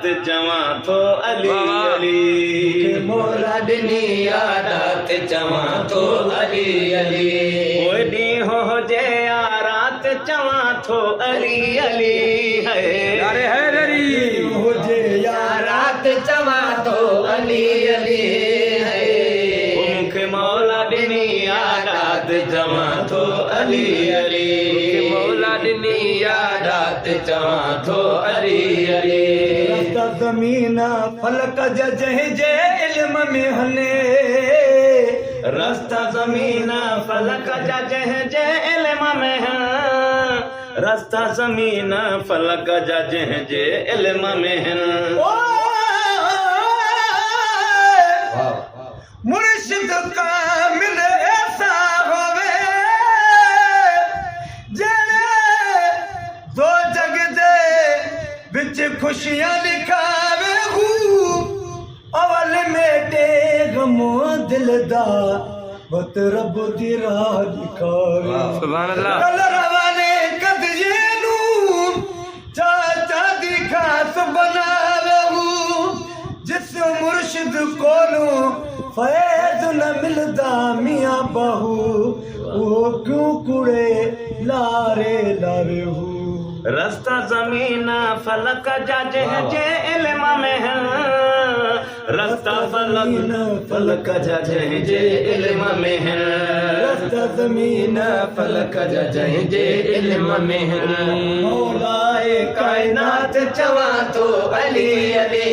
यादात चवां थो अली अली मौला ॾिनी यादात चवां थो अली अली ओए ॾींहुं हुजे या रात चवां थो अली अली यारे हैदरी हुजे या रात चवां थो अली अली मूंखे मौला ॾिनी यादात चवां थो अली अली मौला ॾिनी यादात चवां थो अली अली रस्ता ज़मीन फलक जा जंहिंजे इल्म में हले रस्ता ज़मीन फलक जा जंहिंजे इल्म में रस्ता ज़मीन फलक जा जंहिंजे इल्म में मुर्शिद कामिल ऐसा होवे जड़े दो जग दे बिच खुशियां दिखावे अवल में टेग मो दिल दा बत रब दी राह दिखावे सुभान अल्लाह कलर वाले कदजे नू चाचा दी खास बनावे जिस मुर्शिद कोलू फैज न मिलदा मियां बहू वो क्यों कुड़े लारे लारे हूँ रस्ता ज़मीन फलक जा जंहिंजे इल्म में रस्ता फलक फलक जा जंहिंजे इल्म में रस्ता ज़मीन फलक जा जंहिंजे इल्म में मौलाए कायनात चवां थो अली अली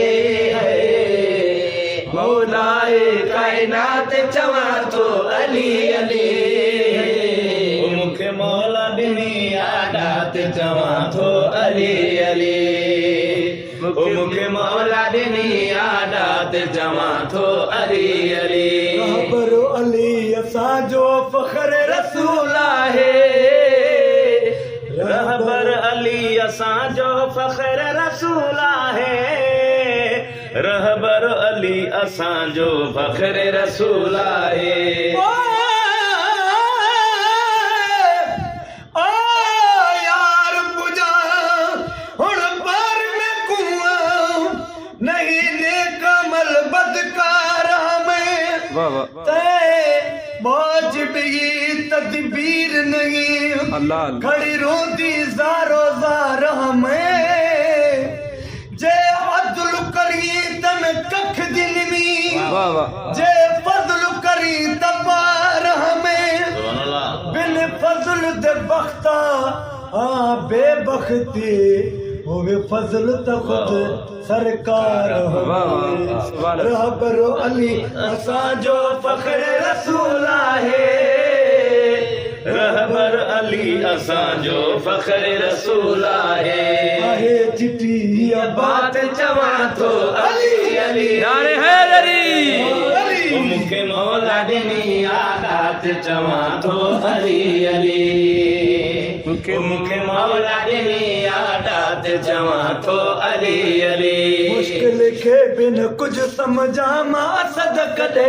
मौलाए कायनात चवां थो अली अली मूंखे मौला ॾिनी यादात चवां थो अली अली मूंखे मौला ॾिनी यादात चवां थो अली अली रहबर अली असांजो फ़ख्र रसूल आहे रहबर अली असांजो फ़ख्र रसूल आहे रहबर अली असांजो फ़ख्र रसूल आहे यार पुजा हुण पार में कुआं नहीं ने कमल बदकार में ते मौज भी तदबीर नहीं अल्लाह खड़ी रोती ज़ारो ज़ार में जे अदल करी तम कख दिन में जे फजल करी तबार हमें बिन फजल दे बख्ता हाँ बेबख्ती होवे फजल त खुद सरकार रहबर अली असांजो फ़ख्र रसूल आहे रहबर अली असांजो फ़ख्र रसूल आहे चिठी बात चवां थो अली अली यारे हैदरी मूंखे मौला ॾिनी यादात चवां थो अली अली मूंखे मौला ॾिनी यादात चवां थो अली अली मुश्किल खे बिन कुझु सम्झां मां असद कॾे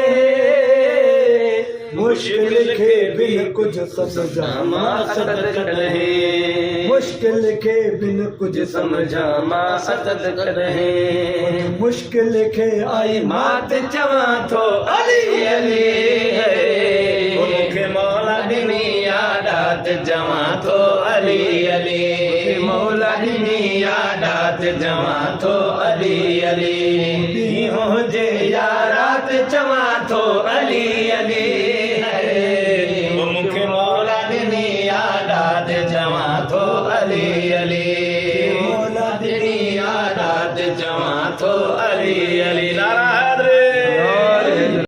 मुश्किल खे बिन कुझु सम्झां मां असद कॾहिं मुश्किल खे बिन कुझु सम्झां मां असद कॾहिं मुश्किल खे आई मात चवां थो अली अली मूंखे मौला ॾिनी यादात चवां थो अली अली मौला ॾिनी यादात चवां थो अली अली ॾींहुं हुजे या रात चवां थो अली अली मूंखे मौला ॾिनी यादात चवां थो अली अली मौला ॾिनी यादात चवां थो अली अली नारा